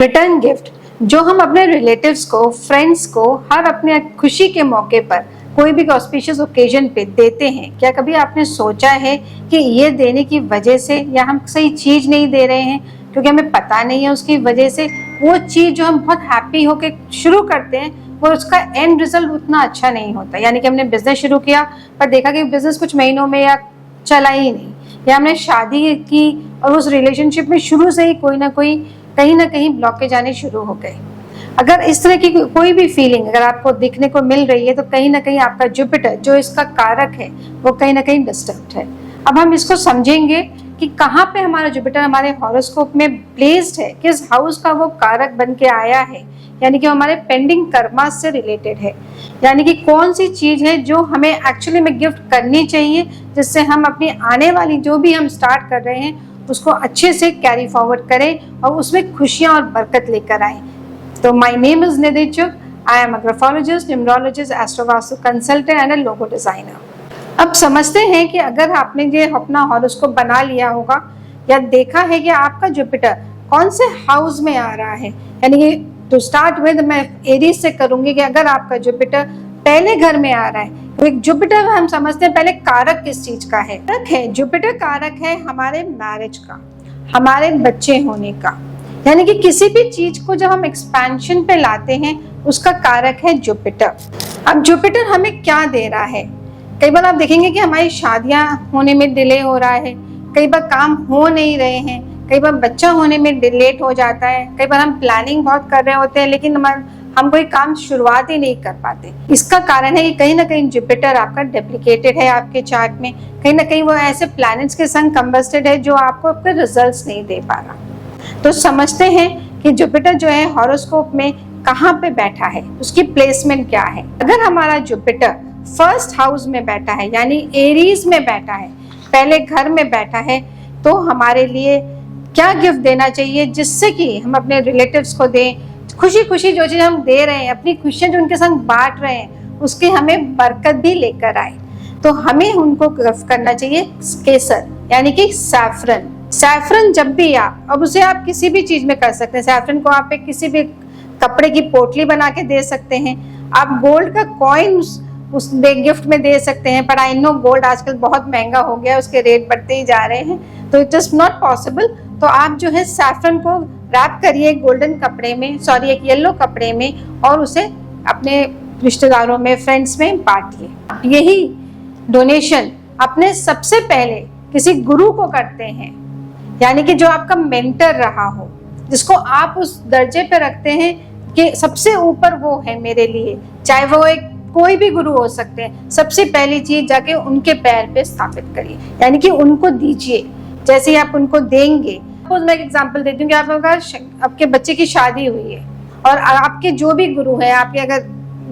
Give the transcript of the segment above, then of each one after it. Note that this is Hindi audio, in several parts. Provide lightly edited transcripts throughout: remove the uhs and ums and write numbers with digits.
रिटर्न गिफ्ट जो हम अपने रिलेटिव्स को, फ्रेंड्स को हर अपने खुशी के मौके पर कोई भी ऑस्पिशियस ओकेजन पे देते हैं, क्या कभी आपने सोचा है कि ये देने की वजह से या हम सही चीज नहीं दे रहे हैं क्योंकि हमें पता नहीं है, उसकी वजह से वो चीज जो हम बहुत हैप्पी होके शुरू करते हैं वो उसका एंड रिजल्ट उतना अच्छा नहीं होता। यानी कि हमने बिजनेस शुरू किया पर देखा कि बिजनेस कुछ महीनों में या चला ही नहीं, या हमने शादी की और उस रिलेशनशिप में शुरू से ही कोई ना कोई कहीं ना कहीं ब्लॉकेज आने शुरू हो गए। अगर इस तरह की कोई भी फीलिंग अगर आपको दिखने को मिल रही है तो कहीं ना कहीं आपका जुपिटर जो इसका कारक है वो कहीं ना कहीं डिस्टर्ब्ड है। अब हम इसको समझेंगे कि कहाँ पे हमारा जुपिटर हमारे हॉरोस्कोप में प्लेस्ड है, किस हाउस का वो कारक बन के आया है, यानी कि हमारे पेंडिंग कर्मा से रिलेटेड है। यानी कि कौन सी चीज है जो हमें एक्चुअली में गिफ्ट करनी चाहिए जिससे हम अपनी आने वाली जो भी हम स्टार्ट कर रहे हैं उसको अच्छे से कैरी फॉरवर्ड करें और उसमें खुशियां और बरकत लेकर आए। तो my name is Nidhi Chugh, I am a graphologist, numerologist, एस्ट्रोवास्तु consultant and a logo designer. अब समझते हैं कि अगर आपने ये अपना हॉरोस्कोप बना लिया होगा या देखा है कि आपका जुपिटर कौन से हाउस में आ रहा है, यानी कि टू स्टार्ट विद मैं एरीज से करूंगी कि अगर आपका जुपिटर पहले घर में आ रहा है तो एक जुपिटर हम समझते हैं पहले कारक किस चीज का है। जुपिटर कारक है हमारे मैरिज का, हमारे बच्चे होने का, यानी कि किसी भी चीज को जब हम एक्सपेंशन पे लाते हैं उसका कारक है जुपिटर। अब जुपिटर हमें क्या दे रहा है, कई बार आप देखेंगे कि हमारी शादियां होने में डिले हो रहा है, कई बार काम हो नहीं रहे हैं, कई बार बच्चा होने में लेट हो जाता है, कई बार हम प्लानिंग बहुत कर रहे होते हैं लेकिन हम कोई काम शुरुआत ही नहीं कर पाते। इसका कारण है कि कहीं ना कहीं जुपिटर आपका डुप्लीकेटेड है आपके चार्ट में, कहीं ना कहीं वो ऐसे प्लैनेट्स के संग कंबस्टेड है जो आपको अपने रिजल्ट्स नहीं दे पा रहा। तो समझते हैं कि जुपिटर जो है हॉरोस्कोप में कहाँ पे बैठा है, उसकी प्लेसमेंट क्या है। अगर हमारा जुपिटर फर्स्ट हाउस में बैठा है यानी एरीज में बैठा है, पहले घर में बैठा है, तो हमारे लिए क्या गिफ्ट देना चाहिए जिससे कि हम अपने रिलेटिव्स को दें, खुशी खुशी जो चीज हम दे रहे हैं, अपनी खुशियां जो उनके संग बांट रहे हैं उसकी हमें बरकत भी लेकर आए। तो हमें उनको गिफ्ट करना चाहिए केसर यानी कि सैफरन। सैफरन जब भी अब उसे आप किसी भी चीज में कर सकते हैं। सैफरन को आप एक किसी भी कपड़े की पोटली बना के दे सकते हैं, आप गोल्ड का कॉइन उस गिफ्ट में दे सकते हैं, पर आई नो गोल्ड आजकल बहुत महंगा हो गया, उसके रेट बढ़ते ही जा रहे हैं तो इट इज नॉट पॉसिबल। तो आप जो है सैफरन को रैप करिए गोल्डन कपड़े में, सॉरी एक येलो कपड़े में, और उसे अपने रिश्तेदारों में, फ्रेंड्स में बांटिए। यही डोनेशन अपने सबसे पहले किसी गुरु को करते हैं, यानी कि जो आपका मेंटर रहा हो, जिसको आप उस दर्जे पे रखते हैं कि सबसे ऊपर वो है मेरे लिए, चाहे वो एक कोई भी गुरु हो सकते हैं। सबसे पहली चीज जाके उनके पैर पे स्थापित करिए, यानी कि उनको दीजिए। जैसे ही आप उनको देंगे, मैं एक एग्जांपल देती हूँ कि आपके बच्चे की शादी हुई है और आपके जो भी गुरु हैं, आपके अगर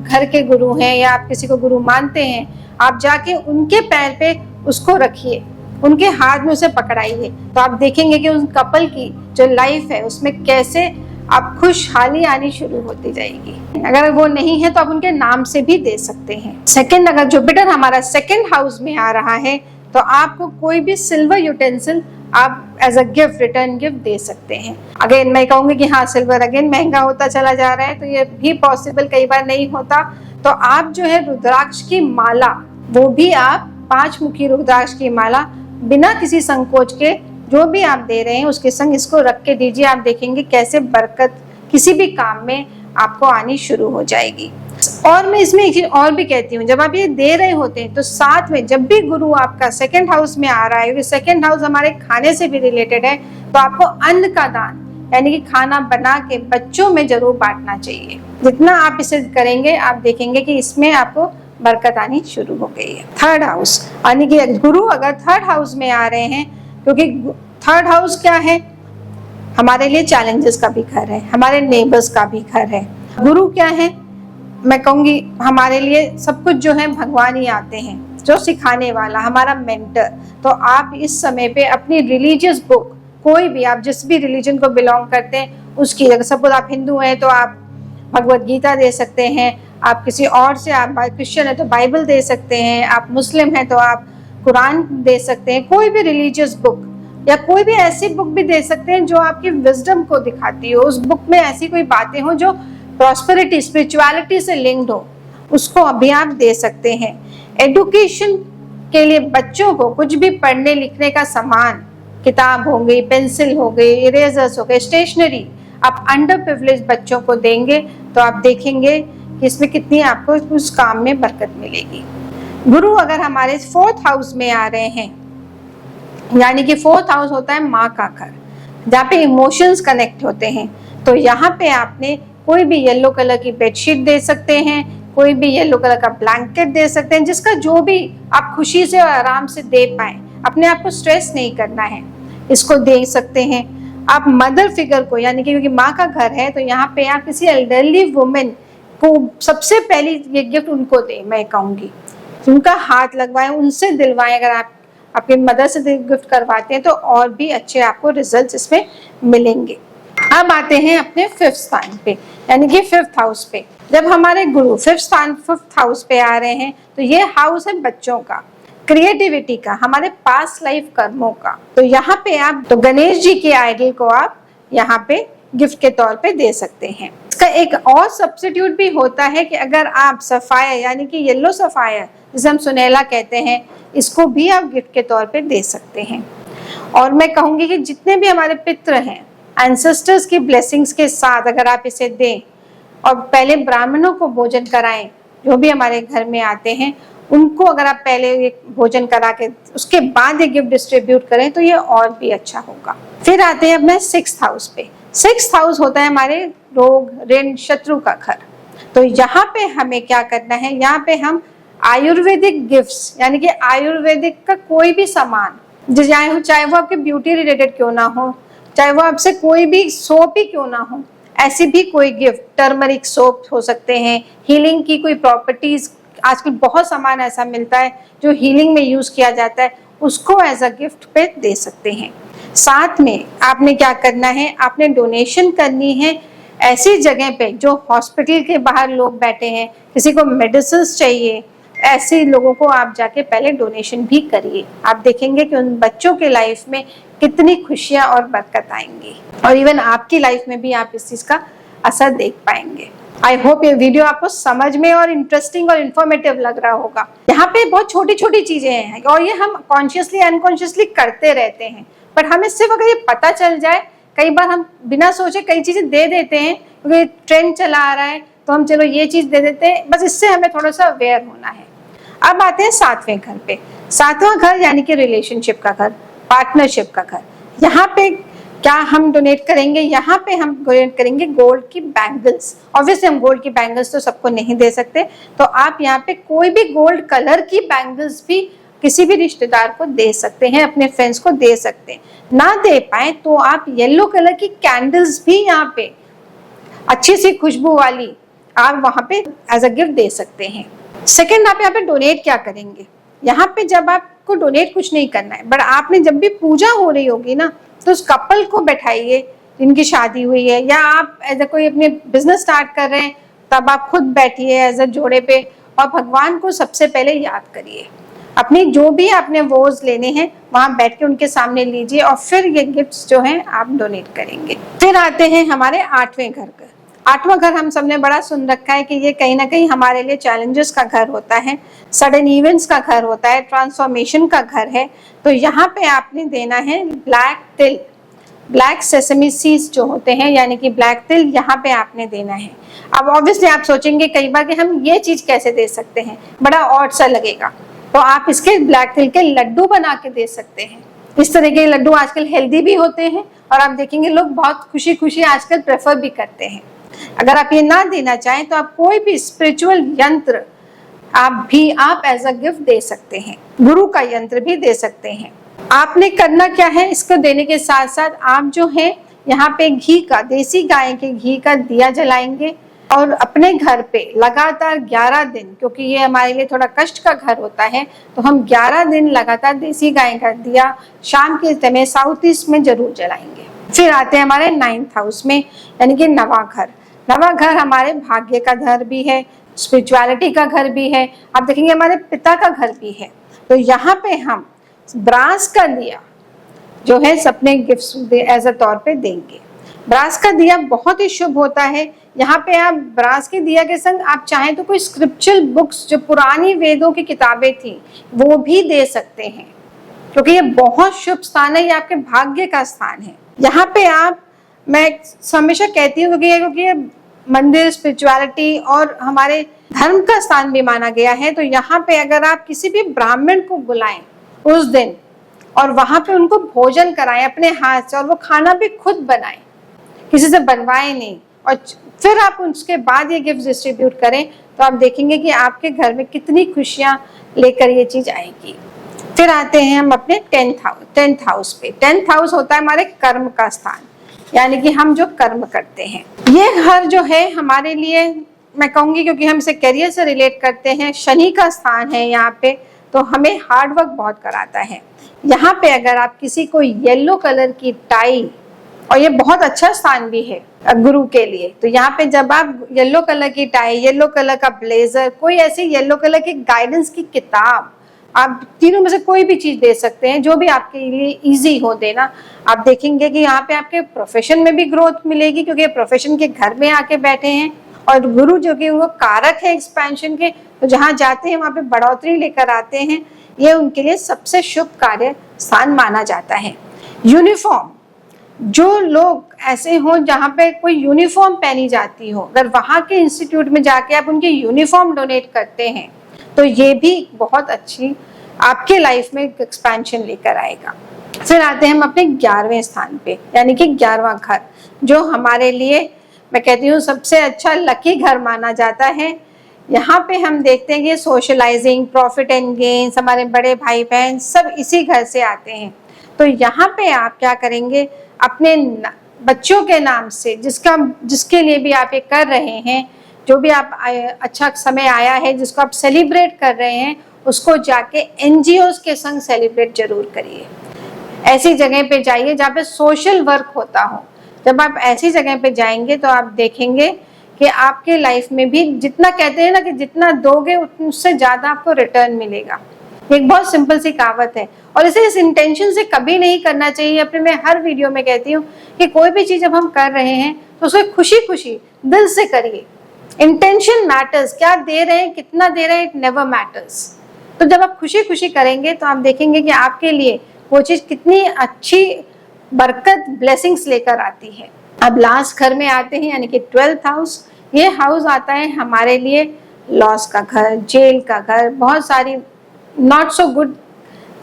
घर के गुरु हैं या आप किसी को गुरु मानते हैं, आप जाके उनके पैर पे उसको रखिए, उनके हाथ में उसे पकड़ाइए, तो आप देखेंगे कि उन कपल की जो लाइफ है उसमें कैसे आप खुशहाली आनी शुरू होती जाएगी। अगर वो नहीं है तो आप उनके नाम से भी दे सकते हैं। सेकंड, अगर जुपिटर हमारा सेकंड हाउस में आ रहा है तो आपको कोई भी सिल्वर यूटेंसिल आप as a gift, return gift दे सकते हैं। अगेन मैं कहूंगी कि हाँ, सिल्वर अगेन महंगा होता चला जा रहा है तो ये भी पॉसिबल कई बार नहीं होता। तो आप जो है रुद्राक्ष की माला, वो भी आप 5 मुखी रुद्राक्ष की माला बिना किसी संकोच के जो भी आप दे रहे हैं उसके संग इसको रख के दीजिए। आप देखेंगे कैसे बरकत किसी भी काम में आपको आनी शुरू हो जाएगी। और मैं इसमें एक चीज और भी कहती हूँ, जब आप ये दे रहे होते हैं तो साथ में जब भी गुरु आपका सेकंड हाउस में आ रहा है, क्योंकि सेकंड हाउस हमारे खाने से भी रिलेटेड है, तो आपको अन्न का दान यानी कि खाना बना के बच्चों में जरूर बांटना चाहिए। जितना आप इसे करेंगे आप देखेंगे कि इसमें आपको बरकत आनी शुरू हो गई है। थर्ड हाउस यानी कि गुरु अगर थर्ड हाउस में आ रहे हैं, क्योंकि थर्ड हाउस क्या है, हमारे लिए चैलेंजेस का भी घर है, हमारे नेबर्स का भी घर है। गुरु क्या है, मैं कहूंगी हमारे लिए सब कुछ जो है भगवान ही आते हैं, जो सिखाने वाला, हमारा मेंटर। तो आप इस समय पे अपनी रिलीजियस बुक, कोई भी आप जिस भी रिलीजन को बिलोंग करते हैं उसकी, अगर सपोज आप हिंदू हैं तो आप भगवत गीता दे सकते हैं, आप किसी और से, आप क्रिश्चियन है तो बाइबल दे सकते हैं, आप मुस्लिम हैं तो आप कुरान दे सकते हैं। कोई भी रिलीजियस बुक या कोई भी ऐसी बुक भी दे सकते हैं जो आपकी विजडम को दिखाती हो, उस बुक में ऐसी कोई बातें हो जो प्रॉस्पेरिटी स्पिरिचुअलिटी से लिंक्ड हो, उसको अभी आप दे सकते हैं। एजुकेशन के लिए बच्चों को कुछ भी पढ़ने लिखने का सामान, किताब हो गई, पेंसिल हो गई, इरेजर्स हो गए, स्टेशनरी आप अंडर प्रिविलेज बच्चों को देंगे तो आप देखेंगे कि इसमें कितनी आपको उस काम में बरकत मिलेगी। गुरु अगर हमारे 4th हाउस में आ रहे हैं, यानी कि 4th हाउस होता है माँ का घर, जहाँ पे इमोशंस कनेक्ट होते हैं, तो यहाँ पे आपने कोई भी येलो कलर की बेडशीट दे सकते हैं, कोई भी येलो कलर का ब्लैंकेट दे सकते हैं, जिसका जो भी आप खुशी से और आराम से दे पाए, अपने आप को स्ट्रेस नहीं करना है, इसको दे सकते हैं। आप मदर फिगर को, यानी कि क्योंकि माँ का घर है तो यहाँ पे आप किसी एल्डरली वुमेन को सबसे पहली ये गिफ्ट उनको दें, मैं कहूँगी उनका हाथ लगवाएं, उनसे दिलवाएं। अगर आप अपनी मदर से गिफ्ट करवाते हैं तो और भी अच्छे आपको रिजल्ट्स इसमें मिलेंगे। अब आते हैं अपने 5th स्थान पे, यानी कि 5th हाउस पे। जब हमारे गुरु 5th हाउस पे आ रहे हैं तो ये हाउस है बच्चों का, क्रिएटिविटी का, हमारे पास्ट लाइफ कर्मों का। तो यहाँ पे आप तो गणेश जी के आइडल को आप यहाँ पे गिफ्ट के तौर पे दे सकते हैं। इसका एक और सब्स्टिट्यूट भी होता है कि अगर आप सफायर, यानी कि येलो सफायर जिसे हम सुनहला कहते हैं, इसको भी आप गिफ्ट के तौर पे दे सकते हैं। और मैं कहूँगी कि जितने भी हमारे पितृ हैं, एंसेस्टर्स की ब्लेसिंग्स के साथ अगर आप इसे दें और पहले ब्राह्मणों को भोजन कराएं, जो भी हमारे घर में आते हैं उनको अगर आप पहले एक भोजन करा के उसके बाद ये गिफ्ट डिस्ट्रीब्यूट करें तो ये और भी अच्छा होगा। फिर आते हैं अपने 6th हाउस पे। 6th हाउस होता है हमारे रोग, ऋण, शत्रु का घर। तो यहाँ पे हमें क्या करना है, यहाँ पे हम आयुर्वेदिक गिफ्ट्स, यानी कि आयुर्वेदिक का कोई भी सामान, चाहे वो आपके ब्यूटी रिलेटेड क्यों ना हो, चाहे वो आपसे कोई भी सोप ही क्यों ना हो, ऐसी भी कोई गिफ्ट, टर्मरिक सोप हो सकते हैं, हीलिंग की कोई प्रॉपर्टीज, आजकल बहुत सामान ऐसा मिलता है जो हीलिंग में यूज किया जाता है, उसको एज अ गिफ्ट पे दे सकते हैं। साथ में आपने क्या करना है, आपने डोनेशन करनी है ऐसी जगह पे जो हॉस्पिटल के बाहर लोग बैठे हैं, किसी को मेडिसिन चाहिए, ऐसे लोगों को आप जाके पहले डोनेशन भी करिए। आप देखेंगे कि उन बच्चों के लाइफ में कितनी खुशियां और बरकत आएंगी, और इवन आपकी लाइफ में भी आप इस चीज का असर देख पाएंगे। आई होप ये वीडियो आपको समझ में और इंटरेस्टिंग और इन्फॉर्मेटिव लग रहा होगा। यहाँ पे बहुत छोटी छोटी चीजें हैं और ये हम कॉन्शियसली अनकॉन्शियसली करते रहते हैं, बट हमें सिर्फ अगर ये पता चल जाए, कई बार हम बिना सोचे कई चीजें दे देते हैं क्योंकि ट्रेंड चला आ रहा है तो हम चलो ये चीज दे देते हैं, बस इससे हमें थोड़ा सा अवेयर होना है। अब आते हैं 7वें घर पे। 7वां घर यानी कि रिलेशनशिप का घर, पार्टनरशिप का घर। यहाँ पे क्या हम डोनेट करेंगे, यहाँ पे हम डोनेट करेंगे गोल्ड की बैंगल्स। ऑब्वियसली हम गोल्ड की बैंगल्स तो सबको नहीं दे सकते, तो आप यहाँ पे कोई भी गोल्ड कलर की बैंगल्स भी किसी भी रिश्तेदार को दे सकते हैं, अपने फ्रेंड्स को दे सकते हैं। ना दे पाए तो आप येलो कलर की कैंडल्स भी यहाँ पे अच्छी सी खुशबू वाली आप वहां पे एज अ गिफ्ट दे सकते हैं। सेकेंड, आप यहाँ पे डोनेट क्या करेंगे, यहाँ पे जब आपको डोनेट कुछ नहीं करना है, बट आपने जब भी पूजा हो रही होगी ना, तो उस कपल को बैठाइए जिनकी शादी हुई है, या आप एज अ कोई अपने बिजनेस स्टार्ट कर रहे हैं तब आप खुद बैठिए एज अ जोड़े पे और भगवान को सबसे पहले याद करिए। अपनी जो भी आपने वोज लेने हैं वहां बैठ के उनके सामने लीजिए और फिर ये गिफ्ट्स जो हैं आप डोनेट करेंगे। फिर आते हैं हमारे 8वें घर का। 8वां घर हम सबने बड़ा सुन रखा है कि ये कहीं ना कहीं हमारे लिए चैलेंजेस का घर होता है, सडन इवेंट्स का घर होता है, ट्रांसफॉर्मेशन का घर है। तो यहाँ पे आपने देना है ब्लैक तिल, ब्लैक सेसमी सीड्स जो होते हैं, यानी कि ब्लैक तिल यहाँ पे आपने देना है। अब ऑब्वियसली आप सोचेंगे कई बार कि हम ये चीज कैसे दे सकते हैं, बड़ा ऑड सा लगेगा, तो आप इसके ब्लैक तिल के लड्डू बना के दे सकते हैं। इस तरह के लड्डू आजकल हेल्दी भी होते हैं और आप देखेंगे लोग बहुत खुशी खुशी आजकल प्रेफर भी करते हैं। अगर आप ये ना देना चाहें तो आप कोई भी स्पिरिचुअल यंत्र आप एज अ गिफ्ट दे सकते हैं, गुरु का यंत्र भी दे सकते हैं। आपने करना क्या है, इसको देने के साथ साथ आप जो है यहाँ पे घी का, देसी गाय के घी का दिया जलाएंगे और अपने घर पे लगातार 11 दिन, क्योंकि ये हमारे लिए थोड़ा कष्ट का घर होता है, तो हम 11 दिन लगातार देसी गाय का दिया शाम के समय साउथ ईस्ट में जरूर जलाएंगे। फिर आते हैं हमारे 9th हाउस में, यानी कि नवा घर। नवा घर हमारे भाग्य का घर भी है, स्पिरिचुअलिटी का घर भी है, आप देखेंगे हमारे पिता का घर भी है। तो यहाँ पे हम ब्रास का दिया जो है अपने गिफ्ट्स एज अ तौर पे देंगे। ब्रास का दिया बहुत ही शुभ होता है। यहाँ पे आप ब्रास के दिया के संग आप चाहें तो कोई स्क्रिप्चुरल बुक्स जो पुरानी वेदों की किताबें थी वो भी दे सकते हैं, क्योंकि ये बहुत शुभ स्थान है, ये आपके भाग्य का स्थान है। यहाँ पे आप, मैं हमेशा कहती हूँ क्योंकि ये मंदिर, स्पिरिचुअलिटी और हमारे धर्म का स्थान भी माना गया है, तो यहाँ पे अगर आप किसी भी ब्राह्मण को बुलाएं उस दिन और वहां पे उनको भोजन कराएं अपने हाथ से, और वो खाना भी खुद बनाएं, किसी से बनवाएं नहीं, और फिर आप उसके बाद ये गिफ्ट डिस्ट्रीब्यूट करें, तो आप देखेंगे कि आपके घर में कितनी खुशियां लेकर ये चीज आएगी। फिर आते हैं हम अपने 10th हाउस पे। 10th हाउस होता है हमारे कर्म का स्थान, यानी कि हम जो कर्म करते हैं। ये घर जो है हमारे लिए, मैं कहूंगी क्योंकि हम इसे करियर से रिलेट करते हैं, शनि का स्थान है यहाँ पे, तो हमें हार्ड वर्क बहुत कराता है। यहाँ पे अगर आप किसी को येलो कलर की टाई, और ये बहुत अच्छा स्थान भी है गुरु के लिए, तो यहाँ पे जब आप येलो कलर की टाई, येलो कलर का ब्लेजर, कोई ऐसी येलो कलर की गाइडेंस की किताब, आप तीनों में से कोई भी चीज दे सकते हैं जो भी आपके लिए इजी हो देना। आप देखेंगे कि यहाँ पे आपके प्रोफेशन में भी ग्रोथ मिलेगी, क्योंकि प्रोफेशन के घर में आके बैठे हैं, और गुरु जो कि वो कारक है एक्सपेंशन के, तो जहाँ जाते हैं वहां पे बढ़ोतरी लेकर आते हैं। ये उनके लिए सबसे शुभ कार्य स्थान माना जाता है। यूनिफॉर्म, जो लोग ऐसे हों जहाँ पे कोई यूनिफॉर्म पहनी जाती हो, अगर वहां के इंस्टीट्यूट में जाके आप उनकी यूनिफॉर्म डोनेट करते हैं तो ये भी बहुत अच्छी आपके लाइफ में एक्सपेंशन लेकर आएगा। फिर आते हैं हम अपने 11वें स्थान पे, यानी कि 11वां घर, जो हमारे लिए, मैं कहती हूँ, सबसे अच्छा लकी घर माना जाता है। यहाँ पे हम देखते हैं कि सोशलाइजिंग, प्रॉफिट एंड गेन्स, हमारे बड़े भाई बहन सब इसी घर से आते हैं। तो यहाँ पे आप क्या करेंगे, अपने बच्चों के नाम से, जिसके लिए भी आप ये कर रहे हैं, जो भी आप अच्छा समय आया है जिसको आप सेलिब्रेट कर रहे हैं, उसको जाके एनजीओज के संग सेलिब्रेट जरूर करिए। ऐसी जगह पे जाइए जहाँ पे सोशल वर्क होता हो। जब आप ऐसी जगह पे जाएंगे तो आप देखेंगे कि आपके लाइफ में भी, जितना कहते हैं ना कि जितना दोगे उससे ज्यादा आपको रिटर्न मिलेगा। एक बहुत सिंपल सी कहावत है, और इसे इस इंटेंशन से कभी नहीं करना चाहिए। अपने मैं हर वीडियो में कहती हूँ कि कोई भी चीज जब हम कर रहे हैं तो उसे खुशी खुशी दिल से करिए। इंटेंशन मैटर्स, क्या दे रहे हैं, कितना दे रहे हैं, इट नेवर मैटर्स। तो जब आप खुशी खुशी करेंगे तो आप देखेंगे कि आपके लिए वो चीज कितनी अच्छी बरकत, ब्लेसिंग्स लेकर आती है। अब लास्ट घर में आते हैं, यानी कि 12th हाउस। ये हाउस आता है हमारे लिए लॉस का घर, जेल का घर, बहुत सारी नॉट सो गुड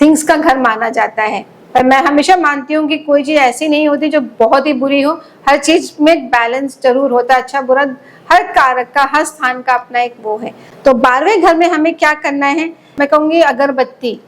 थिंग्स का घर माना जाता है। पर मैं हमेशा मानती हूँ कि कोई चीज ऐसी नहीं होती जो बहुत ही बुरी हो, हर चीज में बैलेंस जरूर होता है, अच्छा बुरा, हर कारक का, हर स्थान का अपना एक वो है। तो 12वें घर में हमें क्या करना है, मैं कहूंगी अगरबत्ती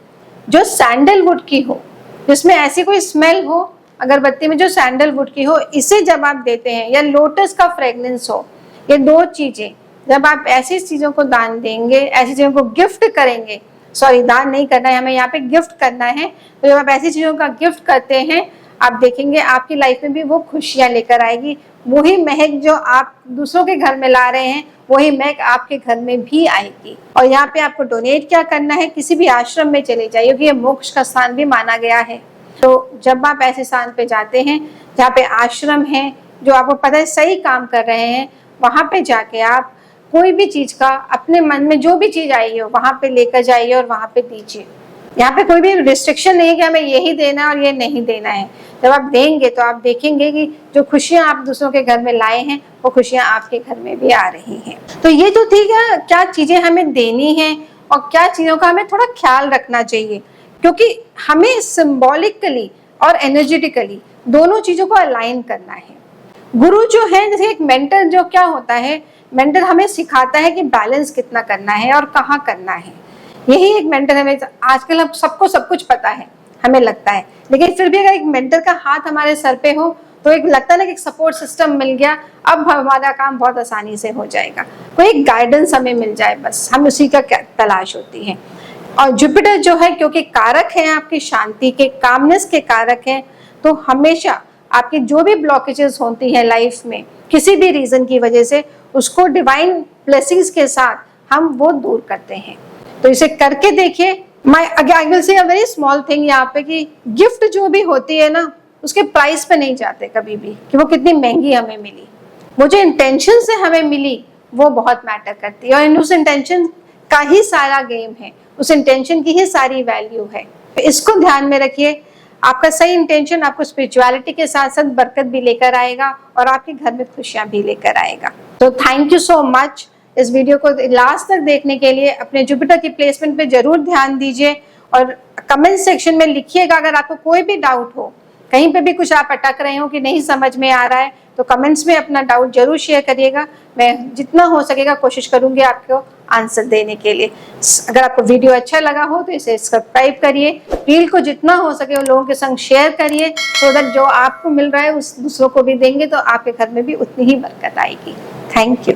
जो सैंडलवुड की हो, जिसमें ऐसी कोई स्मेल हो अगरबत्ती में जो सैंडलवुड की हो, इसे जब आप देते हैं, या लोटस का फ्रेग्रेंस हो, ये दो चीजें जब आप ऐसी चीजों को दान देंगे, ऐसी चीजों को गिफ्ट करेंगे, सॉरी दान नहीं करना है हमें, यहाँ पे गिफ्ट करना है, तो जब आप ऐसी चीजों का गिफ्ट करते हैं, आप देखेंगे आपकी लाइफ में भी वो खुशियां लेकर आएगी। वही महक जो आप दूसरों के घर में ला रहे हैं, वही महक आपके घर में भी आएगी। और यहाँ पे आपको डोनेट क्या करना है, किसी भी आश्रम में चले जाइए, क्योंकि ये मोक्ष का स्थान भी माना गया है। तो जब आप ऐसे स्थान पे जाते हैं जहाँ पे आश्रम है, जो आपको पता है सही काम कर रहे हैं, वहां पे जाके आप कोई भी चीज का, अपने मन में जो भी चीज आई हो वहां पे लेकर जाइए और वहां पे दीजिए। यहाँ पे कोई भी रिस्ट्रिक्शन नहीं है कि हमें यही देना है और ये नहीं देना है। जब आप देंगे तो आप देखेंगे कि जो खुशियां आप दूसरों के घर में लाए हैं, वो खुशियां आपके घर में भी आ रही हैं। तो ये तो ठीक है, क्या चीजें हमें देनी है और क्या चीजों का हमें थोड़ा ख्याल रखना चाहिए, क्योंकि हमें सिंबॉलिकली और एनर्जेटिकली दोनों चीजों को अलाइन करना है। गुरु जो है, जैसे एक मेंटर जो क्या होता है, मेंटर हमें सिखाता है कि बैलेंस कितना करना है और कहाँ करना है। यही एक मेंटर हमें, आजकल अब सबको सब कुछ पता है हमें लगता है, लेकिन फिर भी अगर एक मेंटर का हाथ हमारे सर पे हो तो एक लगता है ना कि एक सपोर्ट सिस्टम मिल गया, अब हमारा काम बहुत आसानी से हो जाएगा। कोई एक गाइडेंस हमें मिल जाए, बस हम उसी का तलाश होती है। और जुपिटर जो है, क्योंकि कारक है आपकी शांति के, कामनेस के कारक है, तो हमेशा आपकी जो भी ब्लॉकेजेस होती हैं लाइफ में किसी भी रीजन की वजह से, उसको डिवाइन ब्लेसिंग्स के साथ हम वो दूर करते हैं। तो इसे करके देखिए, I will say a very small thing यहाँ पे कि गिफ्ट जो भी होती है ना, उसके प्राइस पे नहीं जाते कभी भी कि वो कितनी महंगी हमें मिली, वो जो इंटेंशन से हमें मिली वो बहुत मैटर करती है, और उस इंटेंशन का ही सारा गेम है, उस इंटेंशन की ही सारी वैल्यू है। इसको ध्यान में रखिए, आपका सही इंटेंशन आपको स्पिरिचुअलिटी के साथ साथ बरकत भी लेकर आएगा और आपके घर में खुशियां भी लेकर आएगा। तो थैंक यू सो मच इस वीडियो को लास्ट तक देखने के लिए। अपने जुपिटर की प्लेसमेंट पे जरूर ध्यान दीजिए और कमेंट सेक्शन में लिखिएगा अगर आपको कोई भी डाउट हो, कहीं पे भी कुछ आप अटक रहे हो कि नहीं समझ में आ रहा है, तो कमेंट्स में अपना डाउट जरूर शेयर करिएगा। मैं जितना हो सकेगा कोशिश करूंगी आपको आंसर देने के लिए। अगर आपको वीडियो अच्छा लगा हो तो इसे सब्सक्राइब करिए, रील को जितना हो सके उन लोगों के संग शेयर करिए, सो दैट जो आपको मिल रहा है उस दूसरों को भी देंगे तो आपके घर में भी उतनी ही बरकत आएगी। Thank you.